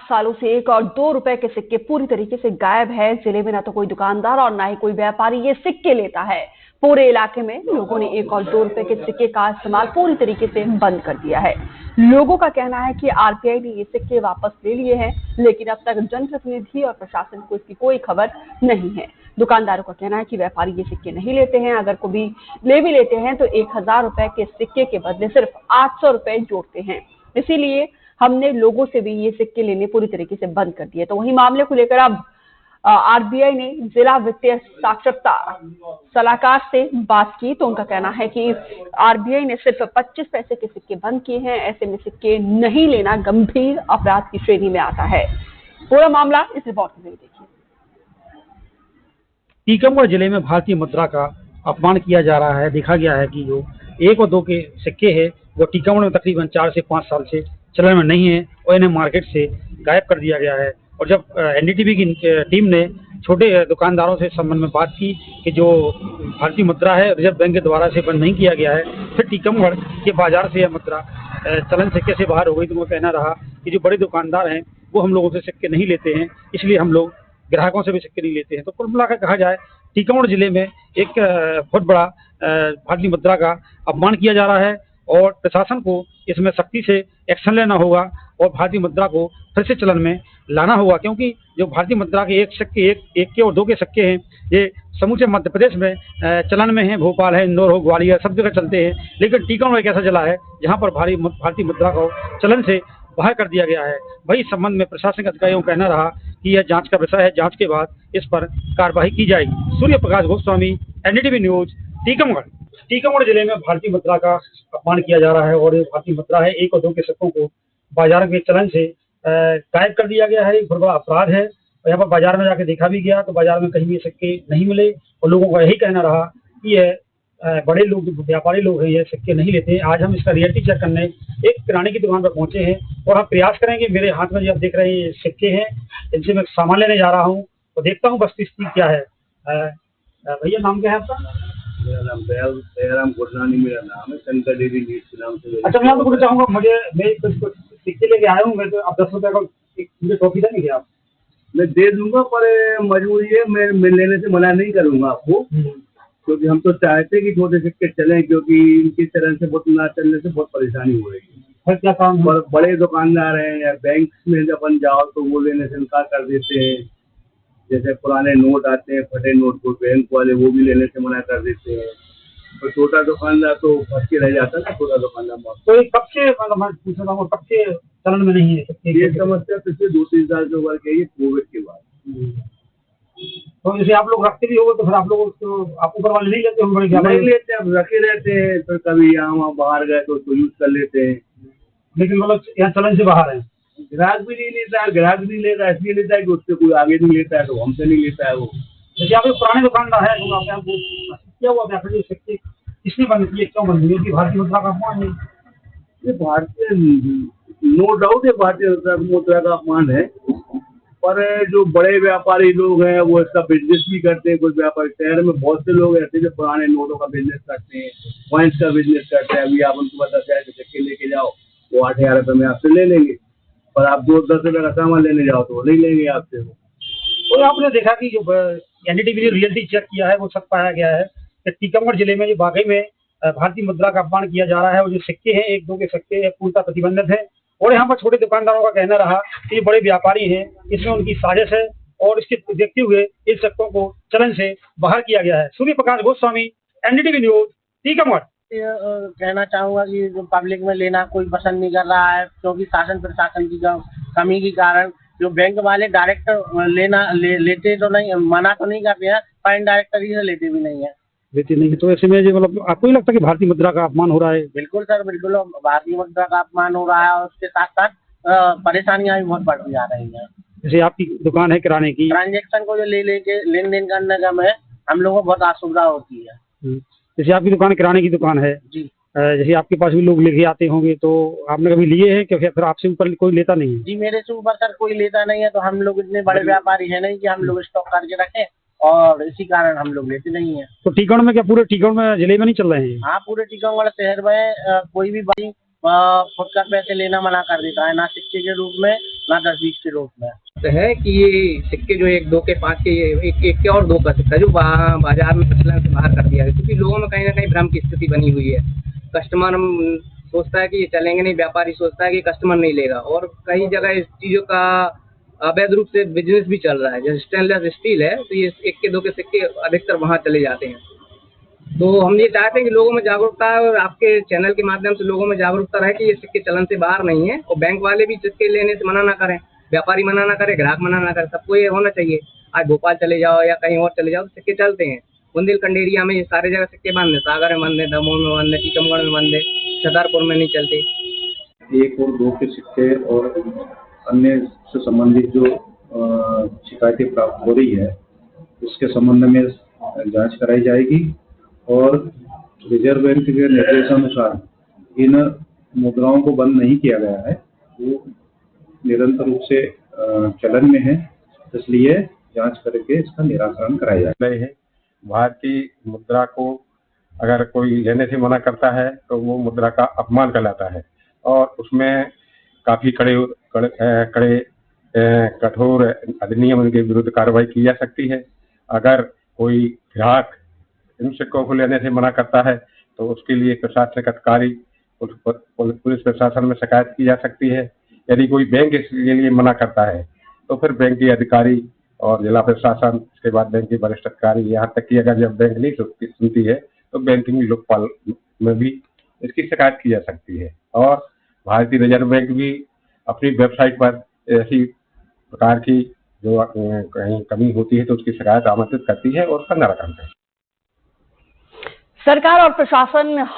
सालों से 1 और 2 रुपए के सिक्के पूरी तरीके से गायब है। जिले में न तो कोई दुकानदार और न ही कोई व्यापारी ये सिक्के लेता है। पूरे इलाके में लोगों ने 1 और 2 रुपए के सिक्के का इस्तेमाल पूरी तरीके से बंद कर दिया है। लोगों का कहना है कि आरबीआई ने ये सिक्के वापस ले लिए हैं, लेकिन अब तक जनप्रतिनिधि और प्रशासन को इसकी कोई खबर नहीं है। दुकानदारों का कहना है कि व्यापारी ये सिक्के नहीं लेते हैं। अगर कभी ले भी लेते हैं तो 1000 रुपए के सिक्के के बदले सिर्फ 800 रुपए जोड़ते हैं। इसीलिए हमने लोगों से भी ये सिक्के लेने पूरी तरीके से बंद कर दिए। तो वहीं मामले को लेकर अब आरबीआई ने जिला वित्तीय साक्षरता सलाहकार से बात की, तो उनका कहना है कि आरबीआई ने सिर्फ 25 पैसे के सिक्के बंद किए हैं। ऐसे में सिक्के नहीं लेना गंभीर अपराध की श्रेणी में आता है। पूरा मामला इस रिपोर्ट में देखिए। टीकमगढ़ जिले में भारतीय मुद्रा का अपमान किया जा रहा है। देखा गया है कि जो 1 और 2 के सिक्के हैं वो टीकमगढ़ में तकरीबन 4 से 5 साल से चलन में नहीं है और इन्हें मार्केट से गायब कर दिया गया है। और जब एनडीटीवी की टीम ने छोटे दुकानदारों से संबंध में बात की कि जो भारतीय मुद्रा है रिजर्व बैंक के द्वारा से बंद नहीं किया गया है, फिर टीकमगढ़ के बाजार से यह मुद्रा चलन से कैसे बाहर हो गई, तो वो कहना रहा कि जो बड़े दुकानदार हैं वो हम लोगों से सिक्के नहीं लेते हैं, इसलिए हम लोग ग्राहकों से भी सिक्के नहीं लेते हैं। तो कुल मिलाकर कहा जाए टीकमगढ़ जिले में एक बहुत बड़ा भारतीय मुद्रा का अपमान किया जा रहा है और प्रशासन को इसमें सख्ती से एक्शन लेना होगा और भारतीय मुद्रा को फिर से चलन में लाना होगा, क्योंकि जो भारतीय मुद्रा के एक के और 2 के सिक्के हैं ये समूचे मध्य प्रदेश में चलन में है। भोपाल है, इंदौर हो, ग्वालियर, सब जगह चलते हैं, लेकिन टीकमगढ़ एक ऐसा जिला है जहाँ पर भारतीय मुद्रा को चलन से बाहर कर दिया गया है। वही संबंध में प्रशासनिक अधिकारियों का कहना रहा कि यह जांच का विषय है, जांच के बाद इस पर कार्रवाई की जाएगी। Surya Prakash Goswami, NDTV news, Tikamgarh. टीकमगढ़ जिले में भारतीय मुद्रा का अपमान किया जा रहा है और ये भारतीय मुद्रा है 1 और 2 के सिक्कों को बाजार के चलन से गायब कर दिया गया है। एक बहुत बड़ा अपराध है और यहाँ पर बाजार में जाके देखा भी गया तो बाजार में कहीं भी सिक्के नहीं मिले और लोगों का यही कहना रहा कि यह बड़े लोग, व्यापारी लोग हैं, ये सिक्के नहीं लेते। आज हम इसका रियलिटी चेक करने एक किराने की दुकान पर पहुंचे हैं और हम प्रयास करेंगे। मेरे हाथ में जो आप देख रहे हैं ये सिक्के हैं, इनसे मैं सामान लेने जा रहा हूँ तो देखता हूँ वस्तुस्थिति क्या है। भैया नाम क्या है आपका? मेरा नाम दयाराम गुरनानी मेरा नाम है, शंकर देवी नीट के नाम से। अच्छा, मैं आपको पूछना चाहूँगा, मैं कुछ सिक्के लेके आया हूँ, मैं तो आप 10 रुपये का मुझे टॉफी देंगे क्या आप? मैं दे दूंगा पर मजबूरी है, मैं लेने से मना नहीं करूंगा आपको, क्योंकि हम तो चाहते हैं कि छोटे सिक्के चलें, क्योंकि इनकी चलन से बहुत ना चलने से बहुत परेशानी हो रही है। क्या काम? बड़े दुकानदार हैं या बैंक में जब अपन जाओ तो वो लेने से इनकार कर देते हैं। जैसे पुराने नोट आते हैं, फटे नोट को बैंक वाले वो भी लेने से मना कर देते हैं। तो छोटा दुकानदार तो फंस के रह जाता है ना, छोटा दुकानदार। तो ये कब से कब से चलन में नहीं है ये समस्या पिछले 2-3 साल से उभर के कोविड के बाद। तो जैसे आप लोग रखते भी होंगे तो फिर आप लोग आप ऊपर वाले नहीं लेते होंगे? नहीं लेते, अब रखे रहते हैं, फिर कभी यहाँ वहाँ बाहर गए तो यूज कर लेते हैं, लेकिन मतलब यहाँ चलन से बाहर है। ग्राहक भी नहीं लेता है, ग्राहक नहीं लेता है, इसलिए लेता है कि उससे कोई आगे नहीं लेता है तो हमसे नहीं लेता है वो। जैसे आप पुराने दुकानदार है तो आपको क्या हुआ व्यापारी सिक्के किसने बंद किए, क्यों बंद किए? कि भारतीय मुद्रा का अपमान है? ये भारतीय, नो डाउट है भारतीय मुद्रा का अपमान है, पर जो बड़े व्यापारी लोग हैं वो इसका बिजनेस भी करते हैं। कुछ व्यापारी शहर में बहुत से लोग ऐसे जो पुराने नोटों का बिजनेस करते हैं, कॉइन्स का बिजनेस करते हैं। अभी आप उनको 10,000 के सिक्के लेके जाओ वो 8,000 रुपये में आपसे ले लेंगे, पर आप 10 रुपये का सामान लेने जाओ तो वो नहीं लेंगे आपसे। तो आपने देखा कि जो एनडीटीवी ने रियलिटी चेक किया है वो सच पाया गया है कि टीकमगढ़ जिले में वाकई में भारतीय मुद्रा का अपमान किया जा रहा है और जो सिक्के हैं 1-2 के सिक्के पूर्णतः प्रतिबंधित है। और यहाँ पर छोटे दुकानदारों का कहना रहा कि ये बड़े व्यापारी हैं, इसमें उनकी साजिश है और इसके देखते हुए इन सिक्कों को चलन से बाहर किया गया है। Surya Prakash Goswami, NDTV news, Tikamgarh. कहना चाहूँगा कि जो पब्लिक में लेना कोई पसंद नहीं कर रहा है, क्योंकि शासन प्रशासन की कमी के कारण जो बैंक वाले डायरेक्ट लेते तो नहीं, मना तो नहीं करते हैं, पर इनडायरेक्ट तरीके से लेते भी नहीं है। लेते नहीं है तो ऐसे में मतलब आपको नहीं लगता कि भारतीय मुद्रा का अपमान हो रहा है? बिल्कुल सर, बिल्कुल भारतीय मुद्रा का अपमान हो रहा है और उसके साथ साथ परेशानियां भी बहुत बढ़ती जा रही हैं। जैसे आपकी दुकान है किराने की, ट्रांजेक्शन को जो लेन देन करने का में हम लोगों को बहुत असुविधा होती है। जैसे आपकी दुकान किराने की दुकान है जी, जैसे आपके पास भी लोग लेके आते होंगे तो आपने कभी लिए हैं क्योंकि फिर आपसे ऊपर कोई लेता नहीं है? जी, मेरे से ऊपर सर कोई लेता नहीं है, तो हम लोग इतने बड़े व्यापारी है नहीं कि हम लोग स्टॉक करके रखें, और इसी कारण हम लोग लेते नहीं है। तो टीकमगढ़ में क्या पूरे टीकमगढ़ में जिले में नहीं चल रहे हैं? हाँ, पूरे टीकमगढ़ शहर में कोई भी भाई फुटकर पैसे लेना मना कर देता है, ना सिक्के के रूप में ना 10-20 के रूप में। तो है कि ये सिक्के जो 1, 2 के 5 के एक एक के और 2 का सिक्का जो बाजार में प्रचलन से बाहर कर दिया है, क्योंकि लोगों में कहीं ना कहीं भ्रम की स्थिति बनी हुई है। कस्टमर सोचता है कि ये चलेंगे नहीं, व्यापारी सोचता है कि कस्टमर नहीं लेगा, और कई जगह इस चीज़ों का अवैध रूप से बिजनेस भी चल रहा है। जैसे स्टेनलेस स्टील है, तो ये 1 के 2 के सिक्के अधिकतर वहाँ चले जाते हैं। तो हम ये चाहते हैं कि लोगों में जागरूकता है, और आपके चैनल के माध्यम से लोगों में जागरूकता रहे कि ये सिक्के चलन से बाहर नहीं है, और बैंक वाले भी सिक्के लेने से मना ना करें, व्यापारी मना ना करे, ग्राहक मना ना करे, सबको ये होना चाहिए। आज भोपाल चले जाओ या कहीं और चले जाओ तो सिक्के चलते हैं। बुंदेलखंड एरिया में ये सारे जगह सिक्के बंद है, सागर में बंद है, दमोह में बंद है, टीकमगढ़ में बंद है, छतरपुर में नहीं चलते। 1 और 2 के सिक्के और अन्य से संबंधित जो शिकायतें प्राप्त हो रही है, उसके संबंध में जांच कराई जाएगी, और रिजर्व बैंक के निर्देशानुसार इन मुद्राओं को बंद नहीं किया गया है, वो निरंतर रूप से चलन में है, इसलिए जांच करके इसका निराकरण कराया जाए। है भारतीय मुद्रा को अगर कोई लेने से मना करता है तो वो मुद्रा का अपमान कहलाता है, और उसमें काफी कठोर अधिनियम के विरुद्ध कार्रवाई की जा सकती है। अगर कोई ग्राहक इन सिक्कों को लेने से मना करता है तो उसके लिए प्रशासनिक अधिकारी पुलिस प्रशासन में शिकायत की जा सकती है। यदि कोई बैंक इसके लिए मना करता है तो फिर बैंक के अधिकारी और जिला प्रशासन, उसके बाद बैंक के वरिष्ठ अधिकारी, यहाँ तक कि अगर जब बैंक नहीं सुनती है तो बैंकिंग लोकपाल में भी इसकी शिकायत की जा सकती है। और भारतीय रिजर्व बैंक भी अपनी वेबसाइट पर ऐसी प्रकार की जो कहीं कमी होती है तो उसकी शिकायत आमंत्रित करती है और उसका निराकरण करती है। सरकार और प्रशासन